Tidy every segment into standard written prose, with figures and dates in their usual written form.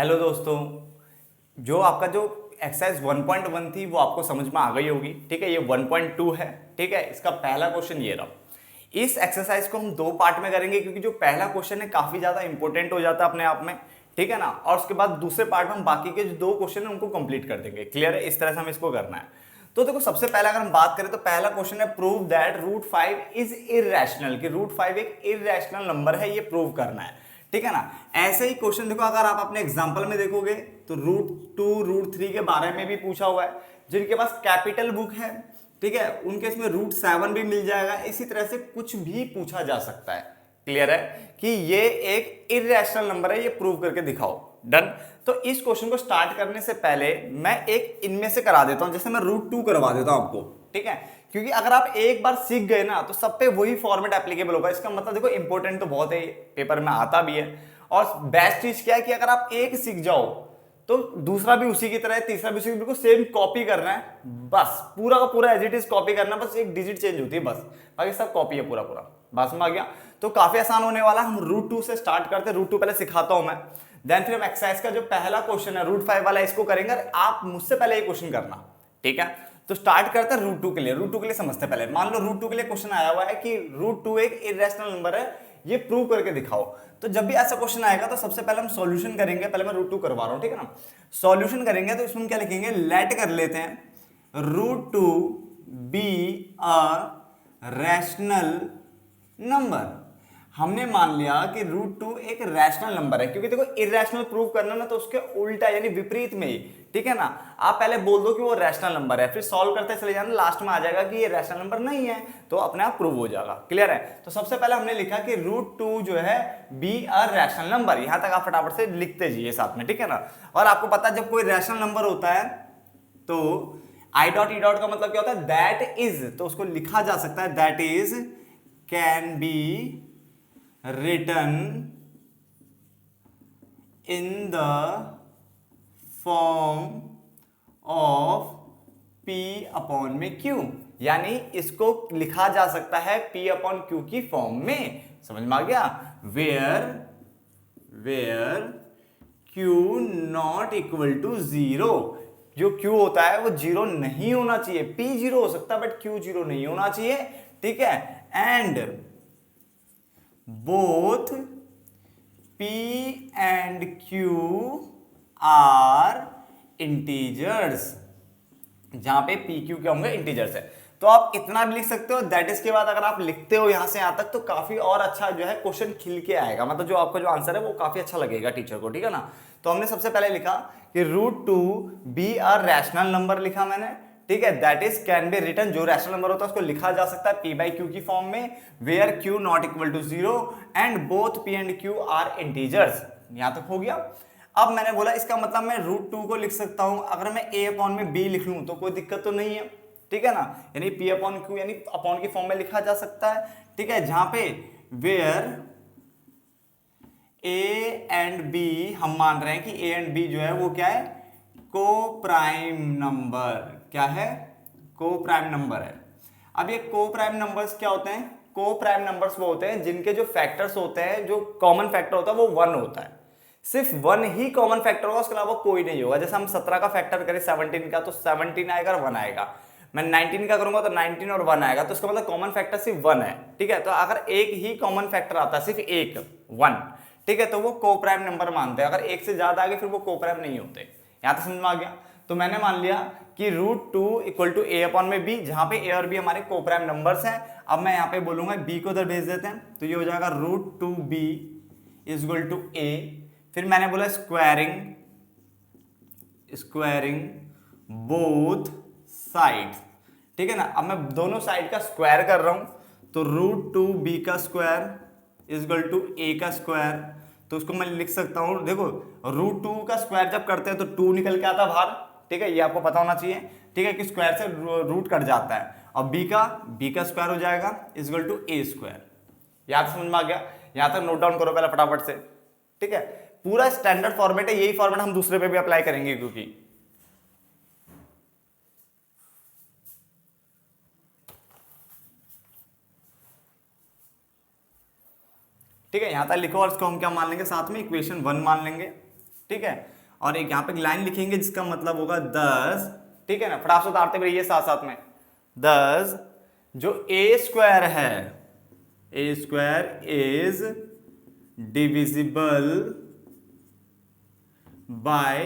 Hello दोस्तों, जो आपका जो एक्सरसाइज 1.1 थी वो आपको समझ में आ गई होगी। ठीक है, ये 1.2 है। ठीक है, इसका पहला क्वेश्चन ये रहा। इस एक्सरसाइज को हम दो पार्ट में करेंगे क्योंकि जो पहला क्वेश्चन है काफी ज्यादा इंपॉर्टेंट हो जाता है अपने आप में। ठीक है ना, और उसके बाद दूसरे पार्ट में हम बाकी के जो दो क्वेश्चन है उनको कंप्लीट कर देंगे। क्लियर है? इस तरह से हमें इसको करना है। तो देखो, सबसे पहले अगर हम बात करें तो पहला क्वेश्चन है prove that root 5 is irrational, कि रूट 5 एक इरेशनल नंबर है, ये प्रूव करना है। ठीक है ना, ऐसे ही क्वेश्चन देखो अगर आप अपने एग्जांपल में देखोगे तो रूट 2 रूट 3 के बारे में भी पूछा हुआ है। जिनके पास कैपिटल बुक है, ठीक है, उनके इसमें रूट 7 भी मिल जाएगा। इसी तरह से कुछ भी पूछा जा सकता है। क्लियर है कि ये एक इरेशनल नंबर है, ये प्रूव करके दिखाओ। डन। तो इस क्वेश्चन को स्टार्ट करने से पहले मैं एक इनमें से करा देता हूं, जैसे मैं रूट 2 करवा देता हूं आपको। ठीक है, क्योंकि अगर आप एक बार सीख गए ना तो सब पे वही फॉर्मेट एप्लीकेबल होगा। इसका मतलब देखो, इंपॉर्टेंट तो बहुत है, पेपर में आता भी है। और बेस्ट चीज क्या है कि अगर आप एक सीख जाओ तो दूसरा भी उसी की तरह है, तीसरा भी उसी की, बिल्कुल सेम कॉपी करना है। बस पूरा का पूरा एज इट इज कॉपी करना है, बस एक डिजिट चेंज होती है बस, बाकी सब कॉपी है पूरा पूरा। बात में आ गया? तो काफी आसान होने वाला। हम रूट 2 से स्टार्ट करते हैं। रूट 2 पहले सिखाता हूं मैं, देन फिर हम एक्सरसाइज का जो पहला क्वेश्चन है रूट 5 वाला इसको करेंगे। आप मुझसे पहले ये क्वेश्चन करना। ठीक है, तो स्टार्ट करते हैं रूट 2 के लिए। रूट 2 के लिए समझते हैं पहले। मान लो रूट 2 के लिए क्वेश्चन आया हुआ है कि रूट 2 एक इरेशनल नंबर है, ये प्रूव करके दिखाओ। तो जब भी ऐसा क्वेश्चन आएगा तो सबसे पहले हम सॉल्यूशन करेंगे। पहले मैं रूट 2 करवा रहा हूं, ठीक है ना। सॉल्यूशन करेंगे तो इसमें क्या लिखेंगे, लेट कर लेते हैं root 2 be a rational number. हमने मान लिया कि रूट 2 एक रैशनल नंबर है, क्योंकि देखो इरेशनल प्रूव करना ना तो उसके उल्टा यानी विपरीत में ही। ठीक है ना, आप पहले बोल दो कि वो रैशनल नंबर है, फिर सॉल्व करते चले जाना, लास्ट में आ जाएगा कि ये रैशनल नंबर नहीं है, तो अपने आप प्रूव हो जाएगा। क्लियर है? तो सबसे पहले हमने लिखा कि रूट 2 जो है बी अ रैशनल नंबर। यहां तक आप फटाफट से लिखते जाइए साथ में। ठीक है ना, और आपको पता है जब कोई रैशनल नंबर होता है तो आई डॉट ई डॉट का मतलब क्या होता है, दैट इज, तो उसको लिखा जा सकता है that is can B written in the form of P upon में Q, यानी इसको लिखा जा सकता है P upon Q की फॉर्म में। समझ में आ गया? Where Q not equal to 0, जो Q होता है वो 0 नहीं होना चाहिए। P 0 हो सकता है बट Q 0 नहीं होना चाहिए। ठीक है, and both P and Q are integers, जहां पे P Q क्या होंगे, इंटीजर्स है। तो आप इतना भी लिख सकते हो। दैट इज के बाद अगर आप लिखते हो यहां से यहां तक तो काफी और अच्छा जो है क्वेश्चन खिल के आएगा, मतलब जो आपका जो आंसर है वो काफी अच्छा लगेगा टीचर को। ठीक है ना, तो हमने सबसे पहले लिखा कि root 2 be a rational number लिखा मैंने। ठीक है, that is can be written, जो रैशनल नंबर होता है उसको लिखा जा सकता है पी बाई क्यू की फॉर्म में, where q not equal to 0 and both p and q are integers. यहां तक हो गया। अब मैंने बोला इसका मतलब मैं रूट 2 को लिख सकता हूं, अगर मैं ए अपॉन में बी लिख लूं तो कोई दिक्कत तो नहीं है। ठीक है ना, यानी पी अपॉन क्यू यानी अपॉन की फॉर्म में लिखा जा सकता है। ठीक है, जहां पे वेयर ए एंड बी, हम मान रहे हैं कि ए एंड बी जो है वो क्या है, को प्राइम नंबर। क्या है? को प्राइम नंबर है। अब ये को प्राइम नंबर्स क्या होते हैं? को प्राइम नंबर्स वो होते हैं जिनके जो फैक्टर्स होते हैं, जो कॉमन फैक्टर होता है वो 1 होता है। सिर्फ 1 ही कॉमन फैक्टर होगा, उसके अलावा कोई नहीं होगा। जैसे हम 17 का फैक्टर करें 17 का तो 17 आएगा और 1 आएगा। मैं 19 का करूंगा तो 19 और 1 आएगा, तो इसका मतलब कॉमन फैक्टर सिर्फ 1 है। ठीक है, तो अगर एक ही कॉमन फैक्टर आता है, सिर्फ एक 1, ठीक है, तो वो को प्राइम नंबर मानते हैं। अगर एक से ज्यादा आगे फिर वो को प्राइम नहीं होते। यहां तक समझ में आ गया? तो मैंने मान लिया कि root 2 equal to a upon में बी, जहां पे ए और बी हमारे को प्राइम नंबर्स हैं। अब मैं यहां पे बोलूंगा बी को उधर भेज देते हैं, तो ये हो जाएगा root 2 B is equal to A. फिर मैंने बोला स्क्वायरिंग स्क्वायरिंग बोथ साइड्स। ठीक है ना, अब मैं दोनों साइड का स्क्वायर कर रहा हूं, तो रूट 2 बी का स्क्वायर इज इक्वल टू ए का स्क्वायर। तो उसको मैं लिख सकता हूं, देखो रूट 2 का स्क्वायर जब करते हैं तो 2 निकल के आता है बाहर। ठीक है, ये आपको पता होना चाहिए। ठीक है, कि स्क्वायर से रूट कट जाता है। और बी का स्क्वायर हो जाएगा is equal to a square. यहां तक समझ में आ गया? यहां तक नोट डाउन करो पहले फटाफट से। ठीक है, पूरा स्टैंडर्ड फॉर्मेट है, यही फॉर्मेट हम दूसरे पे भी अप्लाई करेंगे क्योंकि ठीक है। यहां तक लिखो और इसको हम क्या मान लेंगे, साथ में इक्वेशन 1 मान लेंगे। ठीक है, और एक यहाँ पे लाइन लिखेंगे जिसका मतलब होगा 10, ठीक है ना, फटाफट से उतारते हुए ये साथ साथ में 10 जो ए स्क्वायर है, ए स्क्वायर इज डिविजिबल बाय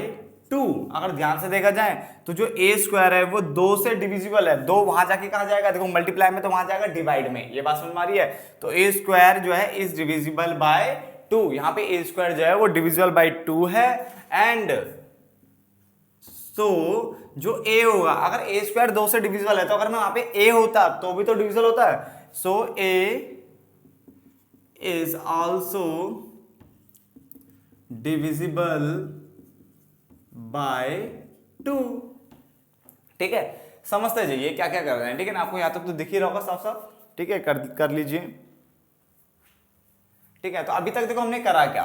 2। अगर ध्यान से देखा जाए तो जो ए स्क्वायर है वो 2 से डिविजिबल है, 2 वहां जाके कहा जाएगा, देखो मल्टीप्लाई में तो वहां जाएगा डिवाइड में, ये बात समझ में आ रही है। तो ए स्क्वायर जो है इज डिविजिबल बाय 2, यहां पे ए स्क्वायर जो है वो डिविजिबल बाय 2 है। एंड सो जो ए होगा, अगर ए स्क्वायर 2 से डिविजिबल है तो अगर मैं वहां पे ए होता तो भी तो डिविजिबल होता है। सो ए इज ऑल्सो डिविजिबल बाय 2, ठीक है। समझते जाइए क्या क्या कर रहे हैं, ठीक है ना, आपको यहां तक तो दिख ही रहा होगा साफ साफ, ठीक है, कर लीजिए, ठीक है। तो अभी तक देखो हमने करा क्या,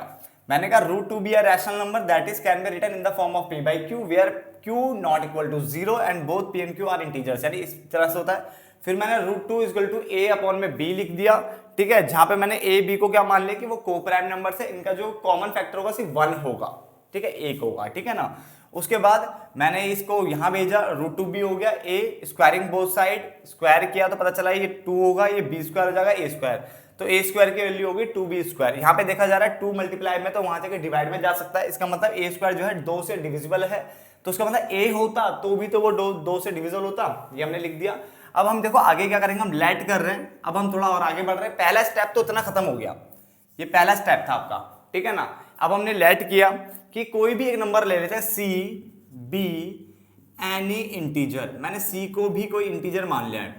मैंने कहा root 2 be a rational number that is can be written in the form of p by q where q not equal to 0 and both p and q are integers, यानी इस तरह से होता है। फिर मैंने root 2 equal to a upon में b लिख दिया, ठीक है, जहां पे मैंने a b को क्या मान लिया कि वो कोप्राइम नंबर से इनका जो कॉमन फैक्टर होगा सिर्फ 1 होगा, ठीक है, 1 होगा, ठीक है ना। उसके बाद मैंने इसको यहां भेजा, रूट 2 b हो गया, a squaring both side, square किया तो पता चला ये 2 होगा, ये b स्क्वायर हो जाएगा a स्क्वायर, तो a स्क्वायर की वैल्यू होगी 2b स्क्वायर। यहाँ पे देखा जा रहा है 2 मल्टीप्लाई में तो वहां जाके डिवाइड में जा सकता है, इसका मतलब a स्क्वायर जो है 2 से डिविजिबल है, तो उसका मतलब a होता तो भी तो वो 2 से डिविजिबल होता, ये हमने लिख दिया। अब हम देखो आगे क्या करेंगे, हम लेट कर रहे हैं, अब हम थोड़ा और आगे बढ़ रहे हैं। पहला स्टेप तो इतना खत्म हो गया, ये पहला स्टेप था आपका, ठीक है ना। अब हमने लेट किया कि कोई भी एक नंबर ले लेते हैं, c b एनी इंटीजर, मैंने c को भी कोई इंटीजर मान लिया है,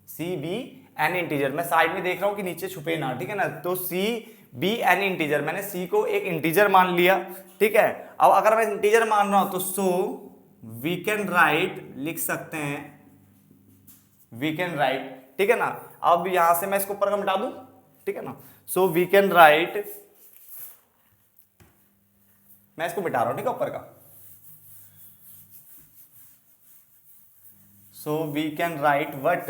c b एनी इंटीजर, मैं साइड में देख रहा हूं कि नीचे छुपे ना, ठीक है ना। तो c b एनी इंटीजर, मैंने c को एक इंटीजर मान लिया, ठीक है। अब अगर मैं इंटीजर मान रहा हूं तो सो वी कैन राइट, लिख सकते हैं वी कैन राइट, ठीक है ना। अब यहां से मैं इसको ऊपर का मिटा दूं, ठीक है ना। सो वी कैन राइट, मैं इसको मिटा रहा हूं, ठीक है, ऊपर का। So we can write what,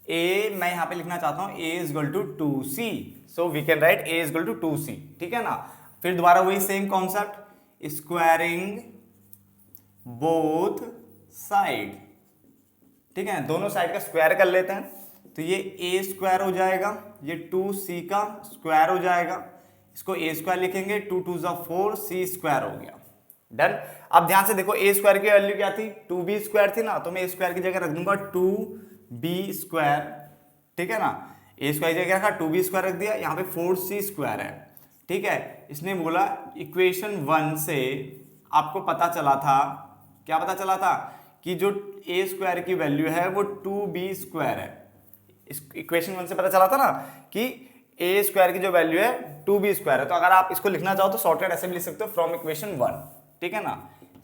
a मैं यहां पे लिखना चाहता हूं a is equal to 2c, so we can write a is equal to 2c, ठीक है ना। फिर दोबारा वही same concept, squaring both side, ठीक है, दोनों साइड का स्क्वायर कर लेते हैं, तो ये a स्क्वायर हो जाएगा, ये 2c का स्क्वायर हो जाएगा, इसको a स्क्वायर लिखेंगे, 2 2 4, c स्क्वायर हो गया, डन। अब ध्यान से देखो a स्क्वायर की वैल्यू क्या थी, 2b स्क्वायर थी ना, तो मैं a स्क्वायर की जगह रख दूंगा 2b स्क्वायर, ठीक है ना। a स्क्वायर की जगह रखा, 2b स्क्वायर रख दिया, यहाँ पे 4c स्क्वायर है, ठीक है। इसने बोला इक्वेशन 1 से आपको पता चला था, क्या पता चला था कि जो a स्क्वायर की वैल्यू है वो 2b स्क्वायर है। इस इक्वेशन 1 से पता चला था ना कि a स्क्वायर की जो वैल्यू है 2b स्क्वायर है। तो अगर आप इसको लिखना चाहो तो शॉर्टकट ऐसे भी लिख सकते हो, फ्रॉम इक्वेशन 1, ठीक है ना,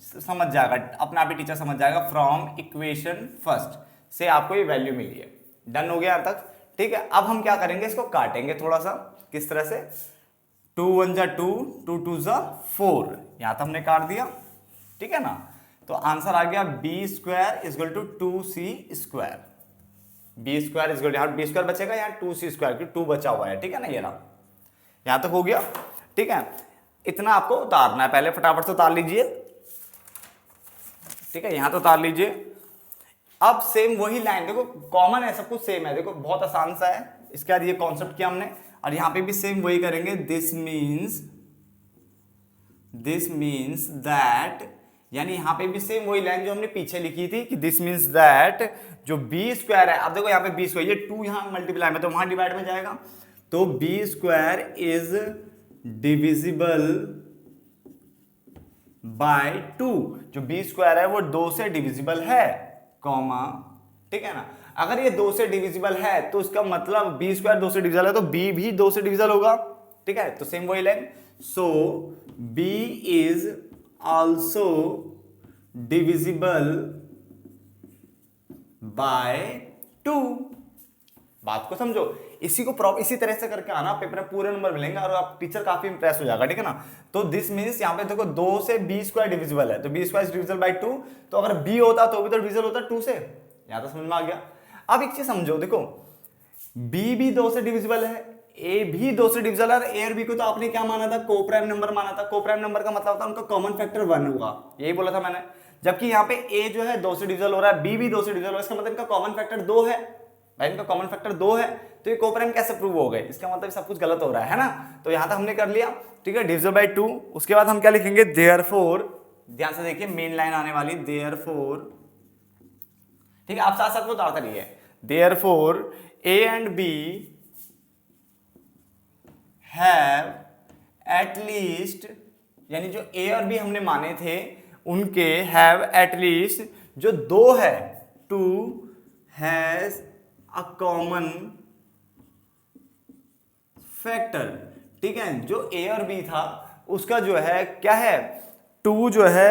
समझ जाएगा अपना भी, टीचर समझ जाएगा, फ्रॉम इक्वेशन फर्स्ट से आपको ये वैल्यू मिली है। डन हो गया यहाँ तक, ठीक है। अब हम क्या करेंगे, इसको काटेंगे थोड़ा सा, किस तरह से, 2 1 जा 2, 2 2 जा 4, यहाँ तक हमने काट दिया, ठीक है ना। तो आंसर आ गया b square is equal to 2c square, b square is equal, यहाँ b स्क्वायर बचेगा, यहाँ 2c स्क्वायर, क्योंकि 2 बचा हुआ है, ठीक है ना। ये रहा, यहाँ तक हो गया, ठीक है। इतना आपको उतारना है, पहले फटाफट से उतार लीजिए, ठीक है, यहां तो उतार लीजिए। अब सेम वही लाइन, देखो कॉमन है, सब कुछ सेम है, देखो बहुत आसान सा है। इसके बाद ये कॉन्सेप्ट किया हमने, और यहां पे भी सेम वही करेंगे, दिस मीन्स दैट, यानी यहां पे भी सेम वही लाइन जो हमने पीछे लिखी थी कि दिस मीन्स दैट जो b स्क्वायर है, अब देखो यहाँ पे b स्क्वायर, ये 2 यहां मल्टीप्लाई में तो वहां डिवाइड में जाएगा, तो b square is divisible by 2, जो b स्क्वायर है वो 2 से डिविजिबल है, कॉमा, ठीक है ना। अगर ये 2 से डिविजिबल है तो इसका मतलब b स्क्वायर 2 से डिविजिबल है तो b भी 2 से डिविजिबल होगा, ठीक है। तो सेम वही line, so b is also divisible by 2। बात को समझो, इसी को इसी तरह से करके आना, पेपर में पूरे नंबर मिलेंगे और आप टीचर काफी इंप्रेस हो जाएगा, ठीक है ना। तो दिस मींस यहाँ पे देखो 2 से b स्क्वायर डिविजिबल है, तो b स्क्वायर डिविजिबल बाय 2, तो अगर b होता तो भी तो डिविजिबल होता 2 से, यहाँ तो समझ में आ गया। अब एक चीज समझो, देखो b भी 2 से डिविजिबल है, ए भी 2 से डिविजिबल है, ए और बी को तो आपने क्या माना था, को प्राइम नंबर माना था। को प्राइम नंबर का मतलब होता है उनका कॉमन फैक्टर 1 होगा, यही बोला था मैंने। जबकि यहाँ पे ए जो है 2 से डिविजिबल हो रहा है, बी भी 2 से डिविजिबल हो रहा है, इसका मतलब इनका कॉमन फैक्टर 2 है। भाई इनका कॉमन फैक्टर 2 है, तो ये को प्राइम कैसे प्रूव हो गए, इसका मतलब सब कुछ गलत हो रहा है ना। तो यहाँ तक हमने कर लिया, ठीक है, डिविजिबल बाय 2। उसके बाद हम क्या लिखेंगे, देयरफॉर, ध्यान से देखिए मेन लाइन आने वाली, देयरफॉर, ठीक है, आप साथ साथ में उतारते रहिए। Therefore a and b have at least, यानी जो ए और बी हमने माने थे उनके हैव एट लीस्ट, जो 2 है, 2 हैज अ कॉमन फैक्टर, ठीक है। जो ए और बी था उसका जो है क्या है, 2 जो है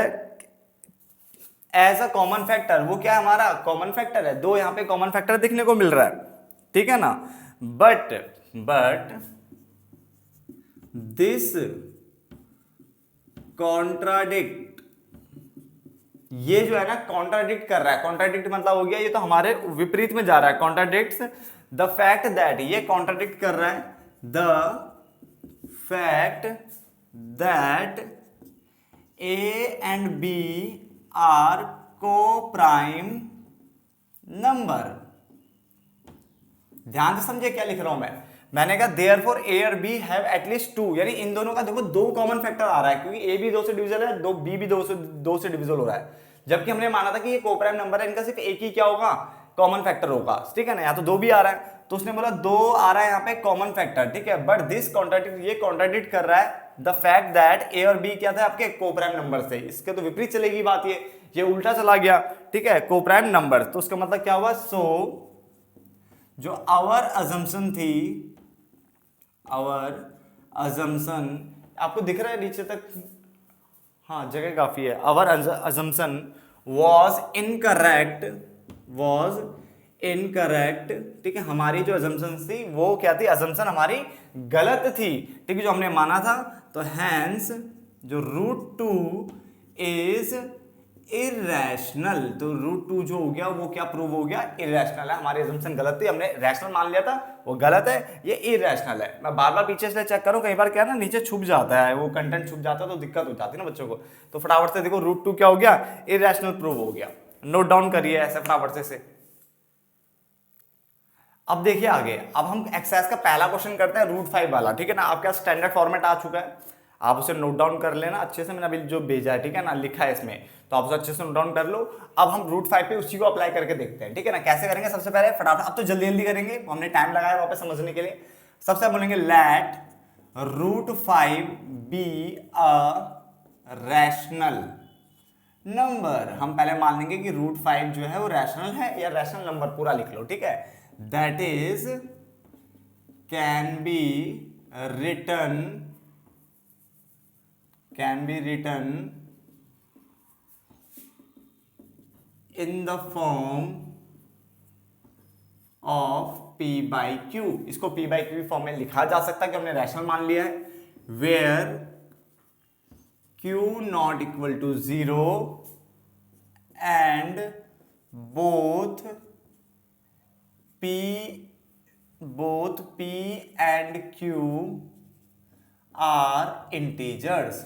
एज अ कॉमन फैक्टर, वो क्या हमारा कॉमन फैक्टर है, 2 यहां पे कॉमन फैक्टर देखने को मिल रहा है, ठीक है ना। बट दिस कॉन्ट्राडिक्ट, ये जो है ना कॉन्ट्राडिक्ट कर रहा है। कॉन्ट्राडिक्ट मतलब हो गया ये तो हमारे विपरीत में जा रहा है, कॉन्ट्राडिक्ट्स द फैक्ट दैट, ये कॉन्ट्राडिक्ट कर रहा है the fact that a and b are coprime number. ध्यान से समझे क्या लिख रहा हूं मैंने कहा देयरफॉर ए और बी हैव एटलीस्ट 2, यानी इन दोनों का देखो 2 कॉमन फैक्टर आ रहा है, क्योंकि ए भी 2 से डिविजिबल है, बी भी 2 से डिविजिबल हो रहा है। जबकि हमने माना था कि ये को प्राइम नंबर है, इनका सिर्फ एक ही क्या होगा, कॉमन फैक्टर होगा, ठीक है ना। यहाँ तो 2 भी आ रहा है, तो उसने बोला 2 आ रहा है यहाँ पे कॉमन फैक्टर, ठीक है। बट दिस कॉन्ट्राडिक्ट, ये कॉन्ट्राडिक्ट कर रहा है द फैक्ट दैट ए और बी क्या था आपके को प्राइम नंबर से, इसके तो विपरीत चलेगी बात, ये उल्टा चला गया, ठीक है, को प्राइम नंबर। तो उसका मतलब क्या हुआ, सो जो आवर अजम्पशन थी, आवर अजम्पशन, आपको दिख रहा है नीचे तक, हाँ जगह काफी है। आवर अजम्पशन वॉज इनकरेक्ट, ठीक है, हमारी जो अजम्पशन थी वो क्या थी, अजम्पशन हमारी गलत थी, ठीक है, जो हमने माना था। तो हैंस जो √2 इज इरेशनल, तो √2 जो हो गया वो क्या प्रूव हो गया, इरेशनल है। हमारी अजम्पशन गलत थी, हमने रैशनल मान लिया था, वो गलत है, ये इरेशनल है। मैं बार बार पीछे से चेक करूं, कई बार क्या है ना नीचे छुप जाता है, वो कंटेंट छुप जाता है तो दिक्कत हो जाती है ना बच्चों को। तो फटाफट से देखो √2 क्या हो गया, इरेशनल प्रूव हो गया। नोट डाउन करिए ऐसे फटाफट से। अब देखिए आगे, अब हम एक्सरसाइज का पहला क्वेश्चन करते हैं √5 वाला, ठीक है ना। आपका स्टैंडर्ड फॉर्मेट आ चुका है, आप उसे नोट डाउन कर लेना अच्छे से, मैंने अभी जो भेजा है, ठीक है ना, लिखा है इसमें, तो आप उसे अच्छे से नोट डाउन कर लो। अब हम √5 पे उसी को अप्लाई करके देखते हैं, ठीक है ना। कैसे करेंगे, सबसे पहले फटाफट, अब तो जल्दी जल्दी करेंगे, हमने टाइम लगाया वहां पे समझने के लिए। सबसे बोलेंगे let √5 be a rational number. हम पहले मान लेंगे कि √5 जो है वो रैशनल है, या रैशनल नंबर पूरा लिख लो, ठीक है। That is can B written in the form of p/q। इसको p/q फॉर्म में लिखा जा सकता है कि हमने रैशनल मान लिया है, where q not equal to 0 and both p and q are integers।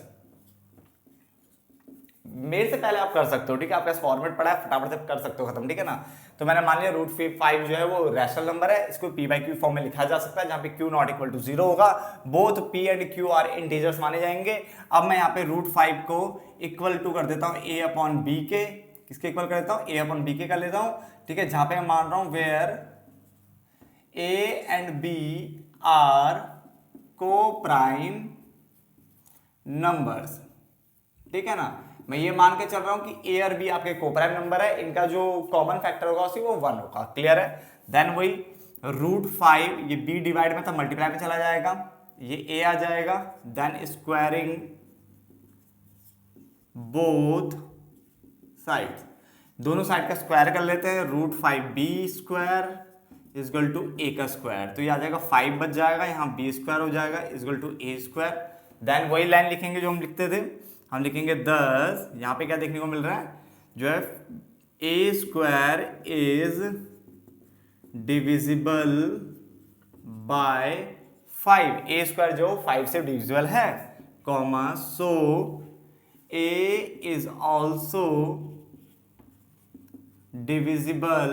मेरे से पहले आप कर सकते हो, ठीक है, आपका फॉर्मेट पड़ा है, फटाफट से कर सकते हो खत्म, ठीक है ना। तो मैंने मान लिया √5 जो है वो रैशनल नंबर है, इसको p/q फॉर्म में लिखा जा सकता है, जहां पे q नॉट इक्वल टू 0 होगा, both p and q are integers माने जाएंगे। अब मैं यहाँ पे √5 को इक्वल टू कर देता हूँ a/b के, किसके इक्वल कर देता हूँ, a/b के कर लेता हूँ, ठीक है, जहां पे मैं मान रहा हूं where a and b are coprime numbers, ठीक है ना। मैं ये मान के चल रहा हूं कि a और b आपके को प्राइम नंबर है, इनका जो कॉमन फैक्टर होगा उसी वो 1 होगा, क्लियर है। देन वही √5, ये b डिवाइड में था मल्टीप्लाई में चला जाएगा, ये a आ जाएगा, देन स्क्वायरिंग बोथ साइड्स, दोनों साइड का स्क्वायर कर लेते हैं, √5b² इजगल टू a का स्क्वायर, तो ये आ जाएगा 5 बच जाएगा, यहाँ b² हो जाएगा इजगल टू a²। देन वही लाइन लिखेंगे जो हम लिखते थे, हम लिखेंगे 10, यहाँ पे क्या देखने को मिल रहा है, जो है a² is divisible by 5, A square जो 5 से डिविजिबल है, comma so A is also divisible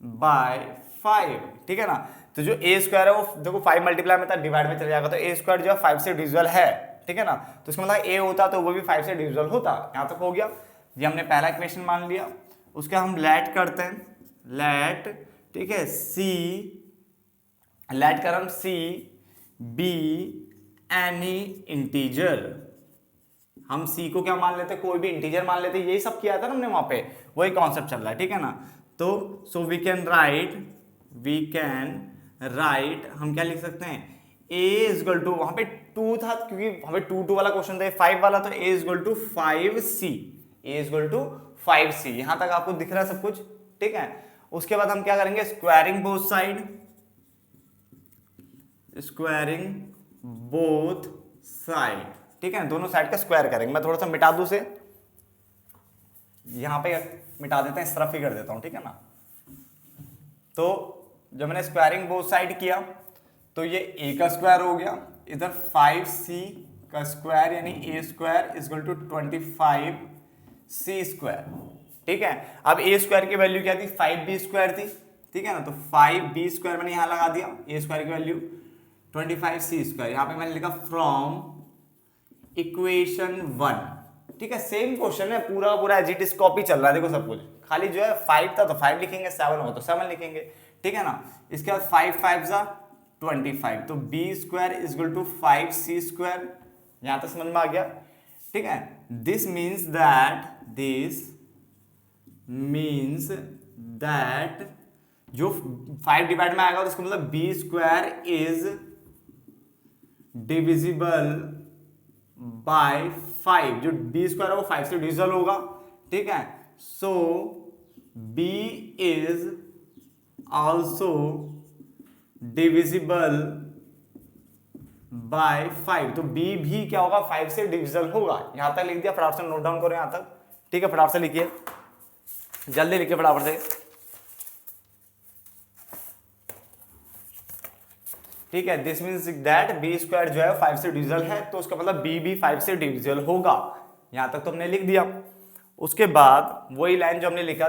by 5, ठीक है ना। तो जो ए स्क्वायर है वो देखो 5 मल्टीप्लाई में था, डिवाइड में चला जाएगा, तो ए स्क्वायर जो है 5 से डिविजिबल है, ठीक है ना। तो इसका मतलब ए होता तो वो भी 5 से डिविजिबल होता। यहां तक हो गया, ये हमने पहला इक्वेशन मान लिया। उसके हम लेट करते हैं, लेट, ठीक है, सी, लेट कर हम सी बी एनी इंटीजर। हम सी को क्या मान लेते, कोई भी इंटीजर मान लेते, यही सब किया था ना हमने वहां पे, वही कॉन्सेप्ट चल रहा है, ठीक है ना। तो सो वी कैन राइट हम क्या लिख सकते हैं, a इज इक्वल टू, वहां पे 2 था क्योंकि वहां पे 2 वाला क्वेश्चन था, 5 वाला, तो a is equal to 5c, a is equal to 5c। यहां तक आपको दिख रहा है सब कुछ, ठीक है। उसके बाद हम क्या करेंगे, squaring both side, squaring both side, ठीक है, दोनों साइड का स्क्वायर करेंगे। मैं थोड़ा सा मिटा दूं से, यहां पे मिटा देते हैं, इस तरफ ही कर देता हूं, ठीक है ना। तो जब मैंने स्क्वायरिंग बोथ साइड किया तो ये a का स्क्वायर हो गया, इधर 5c का स्क्वायर यानी a square is equal to 25c square, ठीक है। अब a स्क्वायर की वैल्यू क्या थी, 5b स्क्वायर थी, ठीक है ना। तो 5b स्क्वायर मैंने यहां लगा दिया, a स्क्वायर की वैल्यू 25c स्क्वायर, यहां पे मैंने लिखा फ्रॉम इक्वेशन 1, ठीक है। सेम क्वेश्चन है, पूरा पूरा एज इट इज कॉपी चल रहा है, देखो सब कुछ, खाली जो है 5 था तो 5 लिखेंगे, 7 होगा तो 7 लिखेंगे, ठीक है ना। इसके बाद 5 5 जा 25, तो b square is equal to 5c square, यहां तक समझ में आ गया, ठीक है। दिस मीन्स दैट जो 5 डिवाइड में आएगा तो इसका मतलब b square is divisible by 5, जो b स्क्वायर है वो 5 से डिविजिबल होगा, ठीक है। सो b is also divisible by 5, तो b भी क्या होगा, 5 से डिविजिबल होगा। यहां तक लिख दिया, फटाफट से नोट डाउन करो यहां तक, ठीक है। फटाफट से लिखिए, जल्दी लिखिए फटाफट से, ठीक है। This means that b square जो है 5 से डिविजिबल है, तो उसका मतलब b भी 5 से डिविजिबल होगा। यहां तक तो हमने लिख दिया। उसके बाद वही लाइन जो हमने लिखा,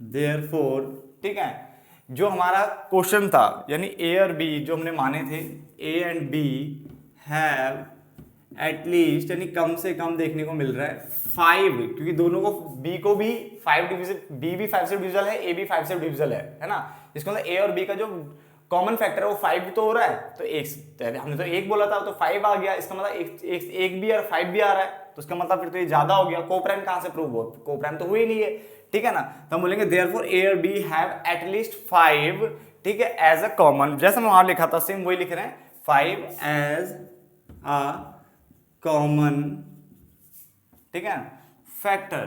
देयरफॉर, ठीक है, जो हमारा क्वेश्चन था यानी a और b जो हमने माने थे, a and b have at least, यानी कम से कम देखने को मिल रहा है 5, क्योंकि दोनों को b भी 5 डिविजिबल, b भी 5 से डिविजिबल है, a भी 5 से डिविजिबल है ना। इसका मतलब a और b का जो कॉमन फैक्टर है वो 5 तो हो रहा है, तो एक हमने तो 1 बोला था तो 5 आ गया, इसका मतलब एक भी और 5 भी आ रहा है, तो इसका मतलब फिर तो ये ज्यादा हो गया। कोप्राइम कहां से प्रूव हो, कोप्राइम तो हुई नहीं है, ठीक है ना। तो हम बोलेंगे देयरफॉर a और b हैव एटलीस्ट 5, ठीक है, एज अ कॉमन, जैसे मैं वहां लिखा था सेम वही लिख रहे हैं, 5 एज अ कॉमन, ठीक है, फैक्टर,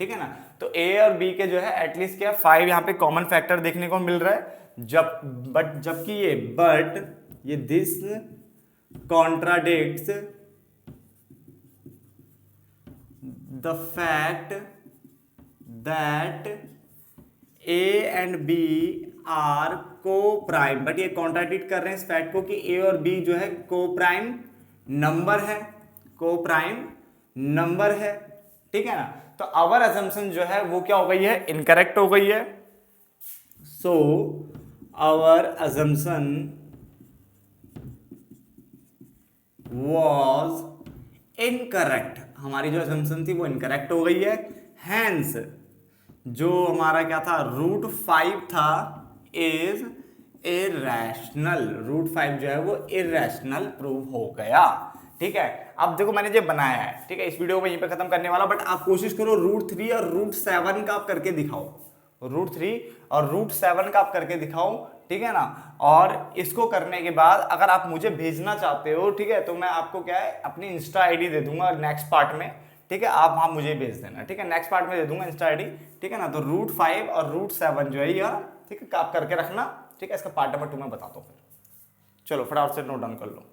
ठीक है ना। तो a और b के जो है एटलीस्ट क्या 5 यहां पे कॉमन फैक्टर देखने को मिल रहा है, जबकि ये this contradicts the fact that a and b are coprime, but ये कॉन्ट्राडिक्ट कर रहे हैं इस फैक्ट को कि a और b जो है को प्राइम नंबर है, को प्राइम नंबर है, ठीक है ना। तो आवर अजम्पशन जो है वो क्या हो गई है, इनकरेक्ट हो गई है। So our assumption was incorrect, हमारी जो अजम्पशन थी वो इनकरेक्ट हो गई है। हैंस जो हमारा क्या था, रूट 5 था इज इरैशनल, रूट 5 जो है वो इरैशनल प्रूव हो गया, ठीक है। अब देखो मैंने जो बनाया है, ठीक है, इस वीडियो को यहीं पे खत्म करने वाला, बट आप कोशिश करो रूट 3 और रूट 7 का आप करके दिखाओ, रूट 3 और रूट 7 का आप करके दिखाओ, ठीक है ना। और इसको करने के बाद अगर आप मुझे भेजना चाहते हो, ठीक है, तो मैं आपको क्या है अपनी इंस्टा आईडी दे दूंगा नेक्स्ट पार्ट में, ठीक है, आप वहां मुझे भेज देना, ठीक है, नेक्स्ट पार्ट में दे दूंगा इंस्टा आईडी, ठीक है ना। तो रूट 5 और रूट 7 जो है यार, ठीक है, आप करके रखना, ठीक है। इसका पार्ट नंबर 2 में बताता हूँ फिर। चलो फटाफट से नोट डाउन कर लो।